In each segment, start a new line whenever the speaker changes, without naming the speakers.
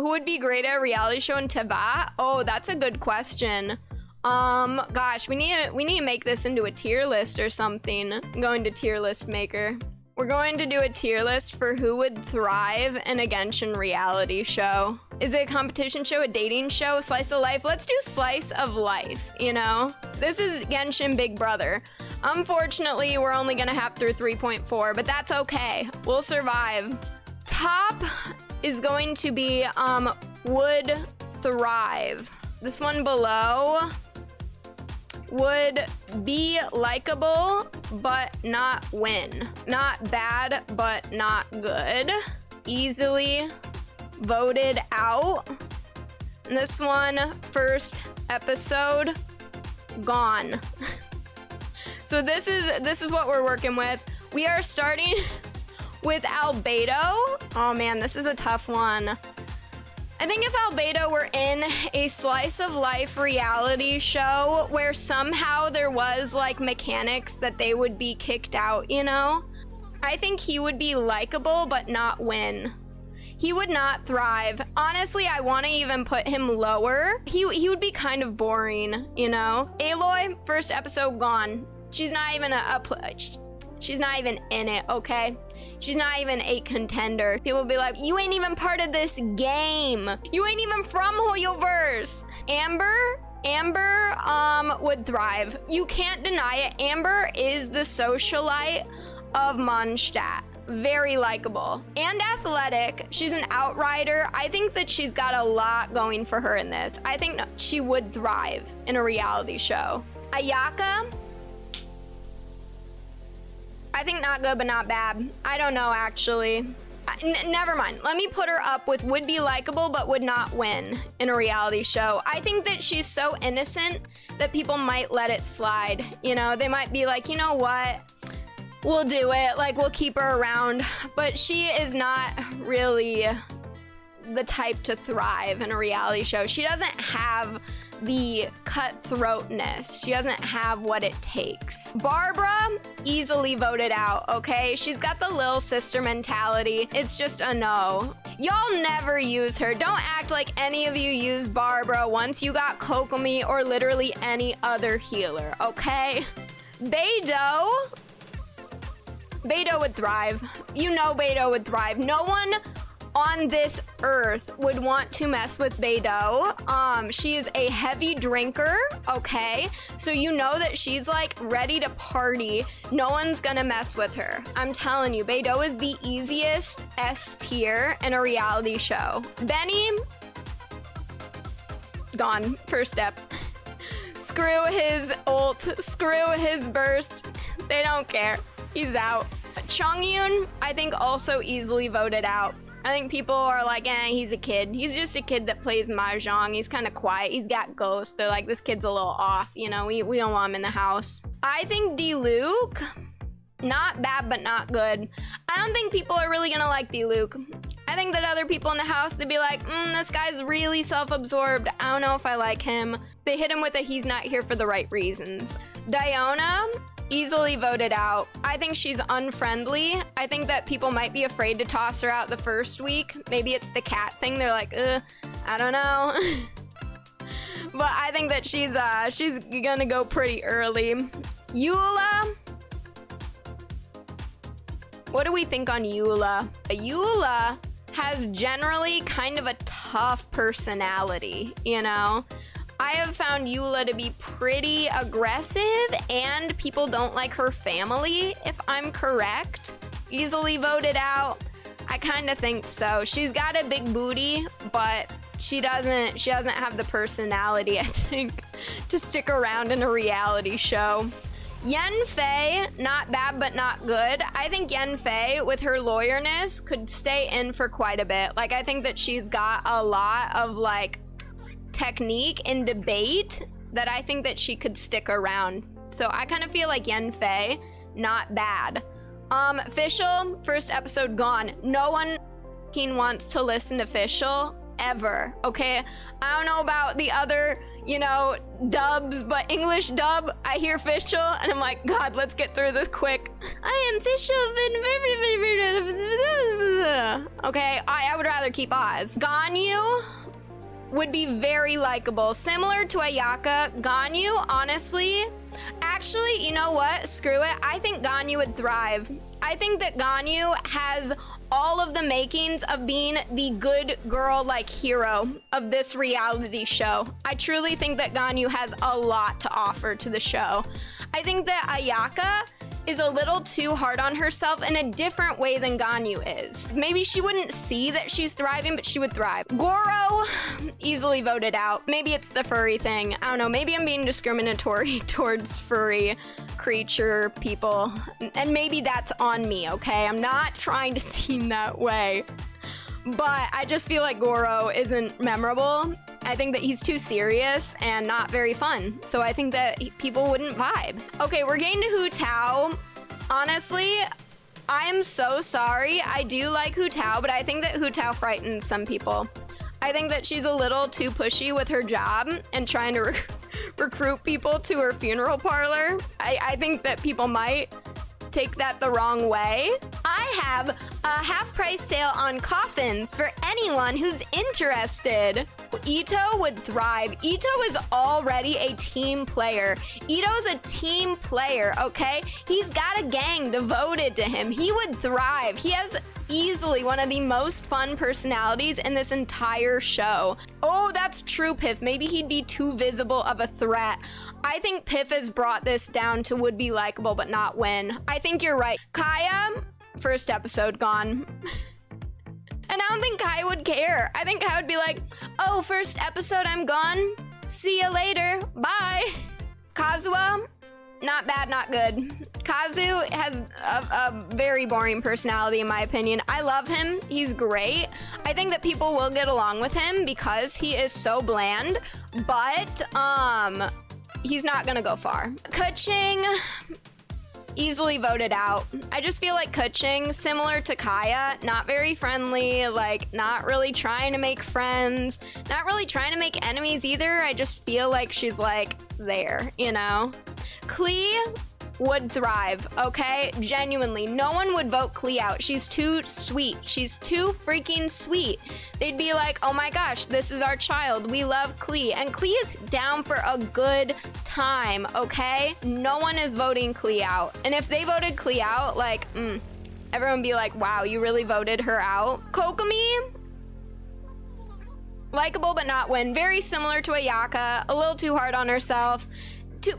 Who would be great at a reality show in Tibet? Oh, that's a good question. Gosh, we need to make this into a tier list or something. I'm going to tier list maker. We're going to do a tier list for who would thrive in a Genshin reality show. Is it a competition show, a dating show, slice of life? Let's do slice of life, you know? This is Genshin Big Brother. Unfortunately, we're only gonna have through 3.4, but that's okay. We'll survive. Top is going to be, would thrive. This one below would be likable, but not win. Not bad, but not good. Easily voted out. And this one, first episode, gone. So this is what we're working with. We are starting with Albedo. Oh man, this is a tough one. I think if Albedo were in a slice of life reality show where somehow there was like mechanics that they would be kicked out, you know? I think he would be likable but not win. He would not thrive. Honestly, I want to even put him lower. He would be kind of boring, you know? Aloy, first episode gone. She's not even she's not even in it, okay? She's not even a contender. People will be like, you ain't even part of this game. You ain't even from Hoyoverse. Amber would thrive. You can't deny it. Amber is the socialite of Mondstadt. Very likable and athletic. She's an outrider. I think that she's got a lot going for her in this. I think she would thrive in a reality show. Ayaka, I think not good, but not bad. I don't know, actually. Never mind. Let me put her up with would be likable, but would not win in a reality show. I think that she's so innocent that people might let it slide. You know, they might be like, you know what? We'll do it. Like, we'll keep her around. But she is not really the type to thrive in a reality show. She doesn't have the cutthroatness. She doesn't have what it takes. Barbara, easily voted out, okay? She's got the little sister mentality. It's just a no. Y'all never use her. Don't act like any of you used Barbara once you got Kokomi or literally any other healer, okay? Beidou would thrive. You know Beidou would thrive. No one on this earth would want to mess with Beidou. She is a heavy drinker, okay? So you know that she's like ready to party. No one's gonna mess with her. I'm telling you, Beidou is the easiest S tier in a reality show. Benny, gone, first step. Screw his ult, screw his burst. They don't care, he's out. Chongyun, I think also easily voted out. I think people are like, he's a kid. He's just a kid that plays Mahjong. He's kind of quiet. He's got ghosts. They're like, this kid's a little off. You know, we don't want him in the house. I think D-Luke, not bad, but not good. I don't think people are really gonna like D-Luke. I think that other people in the house, they'd be like, this guy's really self-absorbed. I don't know if I like him. They hit him with a he's not here for the right reasons. Diona, easily voted out. I think she's unfriendly. I think that people might be afraid to toss her out the first week. Maybe it's the cat thing. They're like, I don't know. But I think that she's gonna go pretty early. Eula. What do we think on Eula? Eula has generally kind of a tough personality, you know? I have found Eula to be pretty aggressive and people don't like her family, if I'm correct. Easily voted out. I kind of think so. She's got a big booty, but she doesn't have the personality, I think, to stick around in a reality show. Yanfei, not bad, but not good. I think Yanfei, with her lawyerness, could stay in for quite a bit. Like, I think that she's got a lot of, like, technique in debate that I think that she could stick around. So I kind of feel like Yanfei, not bad. Fischl, first episode gone. No one wants to listen to Fischl. ever, okay? I don't know about the other, you know, dubs, but English dub, I hear Fischl, and I'm like, God, let's get through this quick. I am Fischl. Okay, I would rather keep Oz. Ganyu would be very likable. Similar to Ayaka, Ganyu, honestly, actually, you know what? Screw it. I think Ganyu would thrive. I think that Ganyu has all of the makings of being the good girl like hero of this reality show. I truly think that Ganyu has a lot to offer to the show. I think that Ayaka is a little too hard on herself in a different way than Ganyu is. Maybe she wouldn't see that she's thriving, but she would thrive. Goro, easily voted out. Maybe it's the furry thing. I don't know, maybe I'm being discriminatory towards furry creature people, and maybe that's on me, okay? I'm not trying to seem that way, but I just feel like Goro isn't memorable. I think that he's too serious and not very fun, so I think that people wouldn't vibe. Okay, we're getting to Hu Tao. Honestly, I am so sorry. I do like Hu Tao, but I think that Hu Tao frightens some people. I think that she's a little too pushy with her job and trying to recruit people to her funeral parlor. I think that people might take that the wrong way. I have a half-price sale on coffins for anyone who's interested. Ito would thrive. Ito is already a team player. Ito's a team player, okay? He's got a gang devoted to him. He would thrive. He has easily one of the most fun personalities in this entire show. Oh, that's true, Piff. Maybe he'd be too visible of a threat. I think Piff has brought this down to would be likable but not win. I think you're right. Kaya, first episode gone. And I don't think Kaya would care. I think Kaya would be like, oh, first episode, I'm gone. See you later. Bye. Kazuha, not bad, not good. Kazu has a very boring personality, in my opinion. I love him. He's great. I think that people will get along with him because he is so bland, but he's not gonna go far. Keqing, easily voted out. I just feel like Keqing, similar to Kaya, not very friendly, like not really trying to make friends, not really trying to make enemies either. I just feel like she's like there, you know? Klee would thrive, okay? Genuinely, no one would vote Klee out. She's too sweet. She's too freaking sweet. They'd be like, oh my gosh, this is our child. We love Klee. And Klee is down for a good time, okay? No one is voting Klee out. And if they voted Klee out, like, everyone would be like, wow, you really voted her out? Kokomi, likable but not win. Very similar to Ayaka, a little too hard on herself.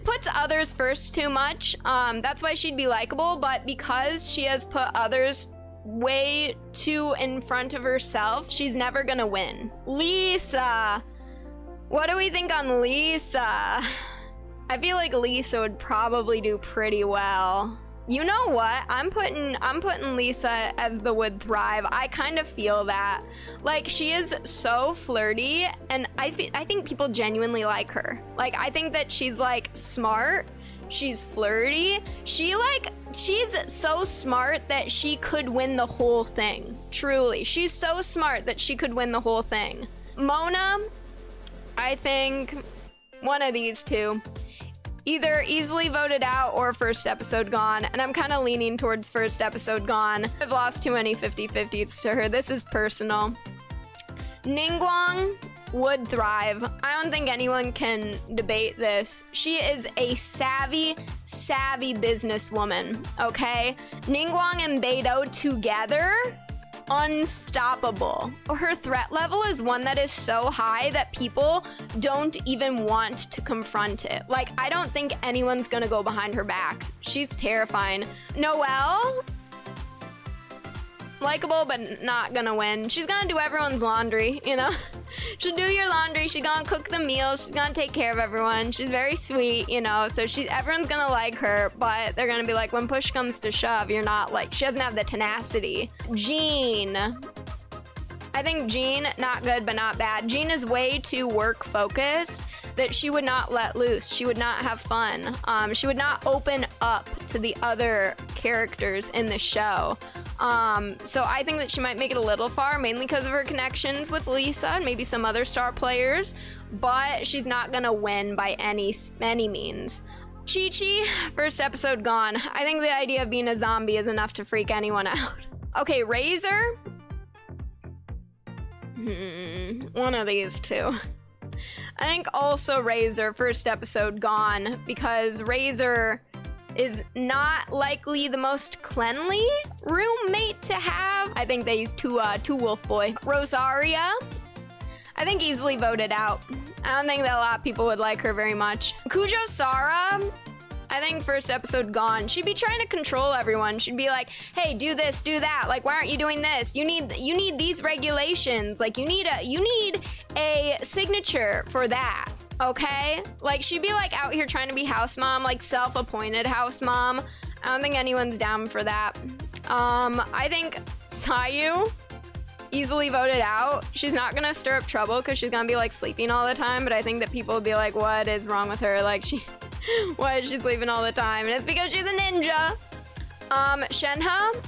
Puts others first too much. That's why she'd be likable, but because she has put others way too in front of herself, she's never gonna win. Lisa, what do we think on Lisa? I feel like Lisa would probably do pretty well. You know what? I'm putting Lisa as the would thrive. I kind of feel that. Like, she is so flirty, and I think people genuinely like her. Like, I think that she's like smart, she's flirty. She's so smart that she could win the whole thing. Truly. She's so smart that she could win the whole thing. Mona, I think one of these two. Either easily voted out or first episode gone, and I'm kind of leaning towards first episode gone. I've lost too many 50-50s to her. This is personal. Ningguang would thrive. I don't think anyone can debate this. She is a savvy businesswoman, okay? Ningguang and Beidou together, unstoppable. Her threat level is one that is so high that people don't even want to confront it. Like, I don't think anyone's gonna go behind her back. She's terrifying. Noelle, likable but not gonna win. She's gonna do everyone's laundry, you know? She'll do your laundry, she's gonna cook the meals, she's gonna take care of everyone. She's very sweet, you know, so everyone's gonna like her, but they're gonna be like, when push comes to shove, you're not like, she doesn't have the tenacity. Jean, I think Jean, not good, but not bad. Jean is way too work focused that she would not let loose. She would not have fun. She would not open up to the other characters in the show. So I think that she might make it a little far, mainly because of her connections with Lisa and maybe some other star players, but she's not gonna win by any means. Chi-Chi, first episode gone. I think the idea of being a zombie is enough to freak anyone out. Okay, Razor. One of these two. I think also Razor, first episode gone, because Razor is not likely the most cleanly roommate to have. I think they use two wolf boy. Rosaria, I think easily voted out. I don't think that a lot of people would like her very much. Kujo Sara, I think first episode gone. She'd be trying to control everyone. She'd be like, hey, do this, do that. Like, why aren't you doing this? You need these regulations. Like, you need a signature for that. Okay? Like, she'd be like out here trying to be house mom, like self-appointed house mom. I don't think anyone's down for that. I think Sayu, easily voted out. She's not gonna stir up trouble because she's gonna be like sleeping all the time, but I think that people will be like, what is wrong with her? Like, why is she sleeping all the time? And it's because she's a ninja. Shenhe,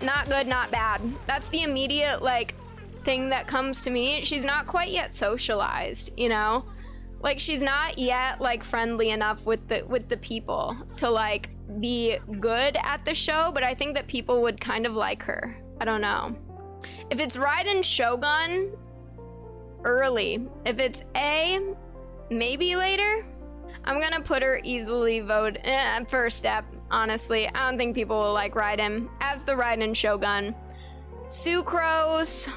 not good, not bad. That's the immediate like thing that comes to me. She's not quite yet socialized, you know? Like, she's not yet like friendly enough with the people to like be good at the show, but I think that people would kind of like her. I don't know. If it's Raiden Shogun, early. If it's A, maybe later. I'm gonna put her easily first step, honestly. I don't think people will like Raiden as the Raiden Shogun. Sucrose,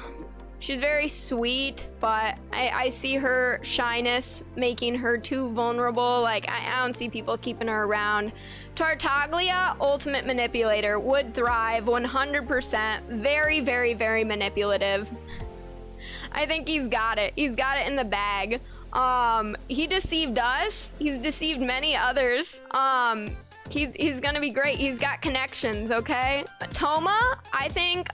she's very sweet, but I see her shyness making her too vulnerable. Like, I don't see people keeping her around. Tartaglia, ultimate manipulator, would thrive 100%. Very, very, very manipulative. I think he's got it. He's got it in the bag. He deceived us. He's deceived many others. He's gonna be great. He's got connections, okay? Toma, I think,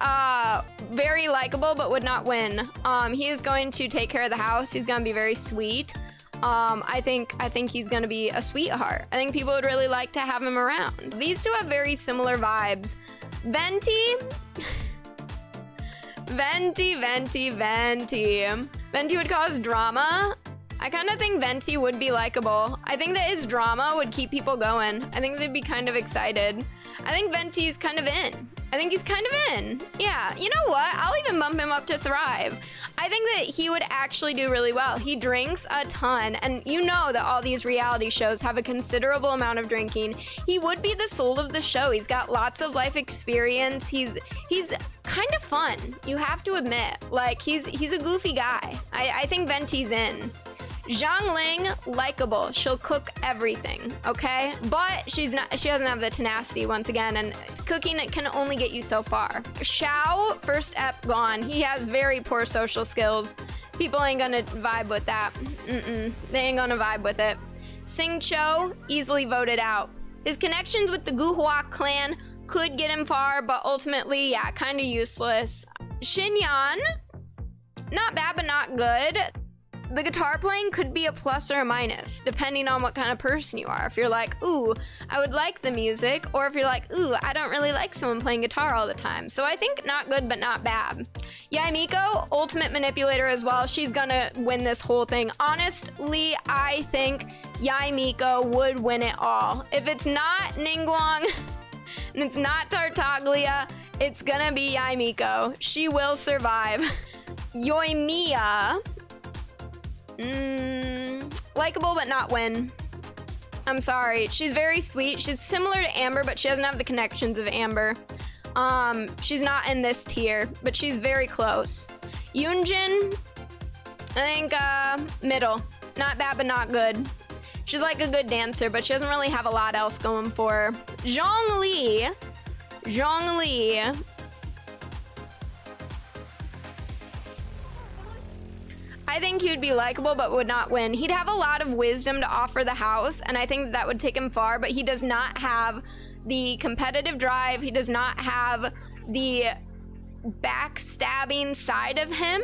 very likable, but would not win. He is going to take care of the house. He's gonna be very sweet. I think he's gonna be a sweetheart. I think people would really like to have him around. These two have very similar vibes. Venti. Venti would cause drama. I kind of think Venti would be likable. I think that his drama would keep people going. I think they'd be kind of excited. I think Venti's kind of in. I think he's kind of in. Yeah, you know what? I'll even bump him up to Thrive. I think that he would actually do really well. He drinks a ton, and you know that all these reality shows have a considerable amount of drinking. He would be the soul of the show. He's got lots of life experience. He's kind of fun, you have to admit. Like, he's a goofy guy. I think Venti's in. Zhang Ling, likable. She'll cook everything, okay? But she doesn't have the tenacity once again, and cooking it can only get you so far. Xiao, first ep gone. He has very poor social skills. People ain't gonna vibe with that. They ain't gonna vibe with it. Sing Cho, easily voted out. His connections with the Guhua clan could get him far, but ultimately, yeah, kind of useless. Xinyan, not bad, but not good. The guitar playing could be a plus or a minus, depending on what kind of person you are. If you're like, ooh, I would like the music, or if you're like, ooh, I don't really like someone playing guitar all the time. So I think not good, but not bad. Yaimiko, ultimate manipulator as well. She's gonna win this whole thing. Honestly, I think Yaimiko would win it all. If it's not Ningguang, and it's not Tartaglia, it's gonna be Yaimiko. She will survive. Yoimiya, likable but not win. I'm sorry. She's very sweet. She's similar to Amber, but she doesn't have the connections of Amber. She's not in this tier, but she's very close. Yoonjin, I think middle. Not bad, but not good. She's like a good dancer, but she doesn't really have a lot else going for her. Zhongli. I think he would be likable, but would not win. He'd have a lot of wisdom to offer the house, and I think that would take him far, but he does not have the competitive drive. He does not have the backstabbing side of him.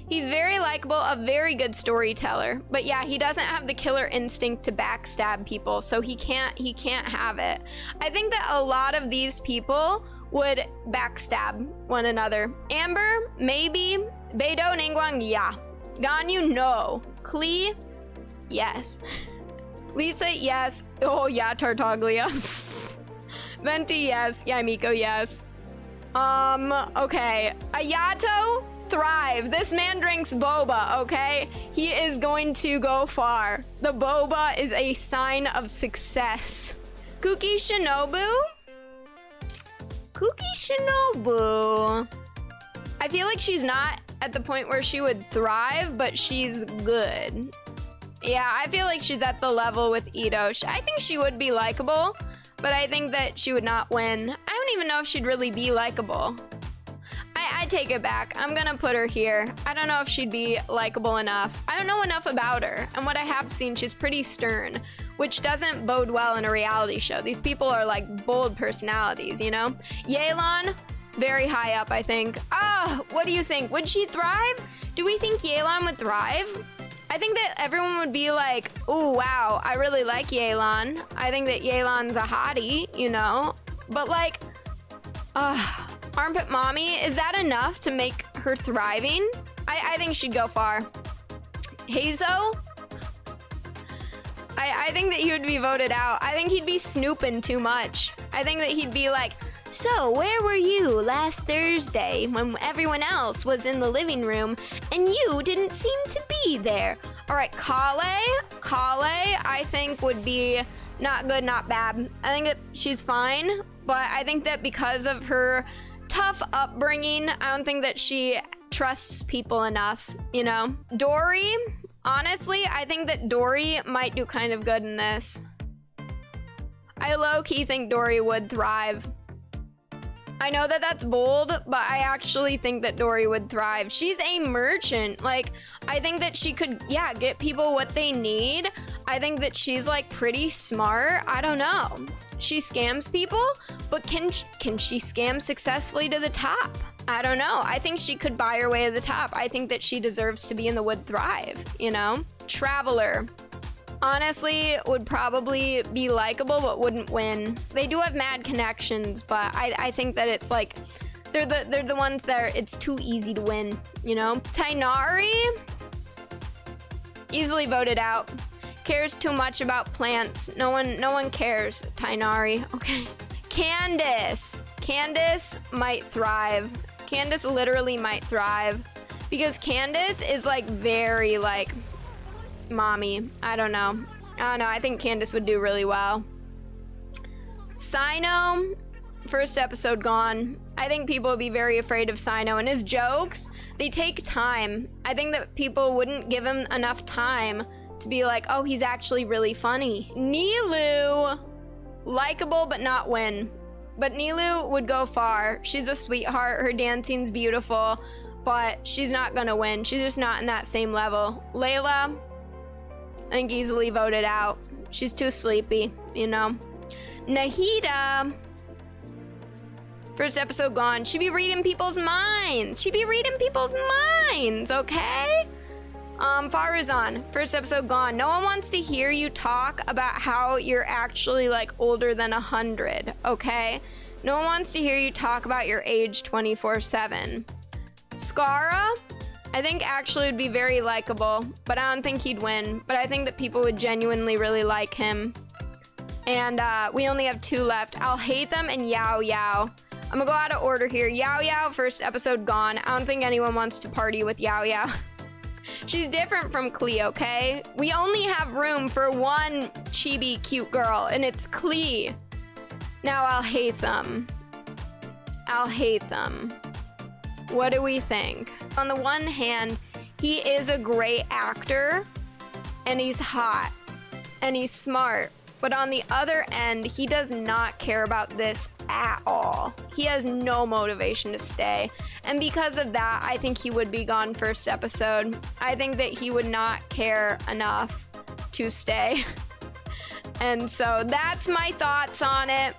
He's very likable, a very good storyteller. But yeah, he doesn't have the killer instinct to backstab people, so he can't have it. I think that a lot of these people would backstab one another. Amber, maybe. Beidou, Ningguang, yeah. Ganyu, no. Klee, yes. Lisa, yes. Oh yeah, Tartaglia. Venti, yes. Yamiko, yes. Okay. Ayato, thrive. This man drinks boba, okay? He is going to go far. The boba is a sign of success. Kuki Shinobu? Kuki Shinobu. I feel like she's not at the point where she would thrive, but she's good. Yeah, I feel like she's at the level with Ito. I think she would be likable, but I think that she would not win. I don't even know if she'd really be likable. I take it back. I'm gonna put her here. I don't know if she'd be likable enough. I don't know enough about her. And what I have seen, she's pretty stern, which doesn't bode well in a reality show. These people are like bold personalities, you know? Yelan, very high up, I think. What do you think? Would she thrive? Do we think Yelan would thrive? I think that everyone would be like, oh, wow, I really like Yelan. I think that Yelan's a hottie, you know? But like, Armpit Mommy, is that enough to make her thriving? I think she'd go far. Hazo? I think that he would be voted out. I think he'd be snooping too much. I think that he'd be like, so where were you last Thursday when everyone else was in the living room and you didn't seem to be there? All right, Kale, I think would be not good, not bad. I think that she's fine, but I think that because of her tough upbringing, I don't think that she trusts people enough, you know? Dory, honestly, I think that Dory might do kind of good in this. I low-key think Dory would thrive. I know that that's bold, but I actually think that Dory would thrive. She's a merchant. Like, I think that she could, yeah, get people what they need. I think that she's like pretty smart. I don't know. She scams people, but can she scam successfully to the top? I don't know. I think she could buy her way to the top. I think that she deserves to be in the would thrive, you know? Traveler. Honestly, would probably be likable, but wouldn't win. They do have mad connections, but I think that it's like, they're the ones that it's too easy to win, you know? Tainari? Easily voted out. Cares too much about plants. No one cares. Tainari. Okay. Candace. Candace might thrive. Candace literally might thrive. Because Candace is like very like mommy. I don't know. I think Candace would do really well. Sino. First episode gone. I think people would be very afraid of Sino, and his jokes, they take time. I think that people wouldn't give him enough time to be like, oh, he's actually really funny. Nilu, likable but not win. But Nilu would go far. She's a sweetheart. Her dancing's beautiful, but she's not gonna win. She's just not in that same level. Layla, I think easily voted out. She's too sleepy, you know. Nahida, first episode gone. She'd be reading people's minds. She'd be reading people's minds, okay? Farazan, first episode gone. No one wants to hear you talk about how you're actually like older than 100, okay? No one wants to hear you talk about your age 24/7. Skara, I think actually would be very likable, but I don't think he'd win. But I think that people would genuinely really like him. And we only have 2 left. I'll hate them and Yao Yao. I'm gonna go out of order here. Yao Yao, first episode gone. I don't think anyone wants to party with Yao Yao. She's different from Klee, okay? We only have room for one chibi cute girl, and it's Klee. Now I'll hate them. I'll hate them. What do we think? On the one hand, he is a great actor, and he's hot, and he's smart. But on the other end, he does not care about this at all. He has no motivation to stay. And because of that, I think he would be gone first episode. I think that he would not care enough to stay. And so that's my thoughts on it.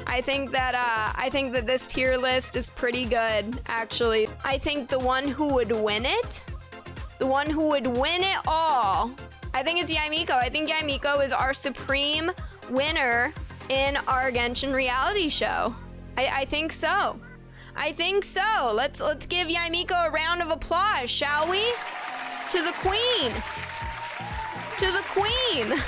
I think that this tier list is pretty good, actually. I think the one who would win it, all, I think it's Yaimiko. I think Yaimiko is our supreme winner in our Genshin reality show. I think so. I think so. Let's give Yaimiko a round of applause, shall we? To the queen. To the queen.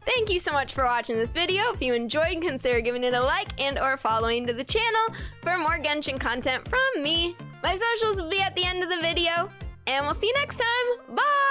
Thank you so much for watching this video. If you enjoyed, consider giving it a like and or following to the channel for more Genshin content from me. My socials will be at the end of the video, and we'll see you next time. Bye!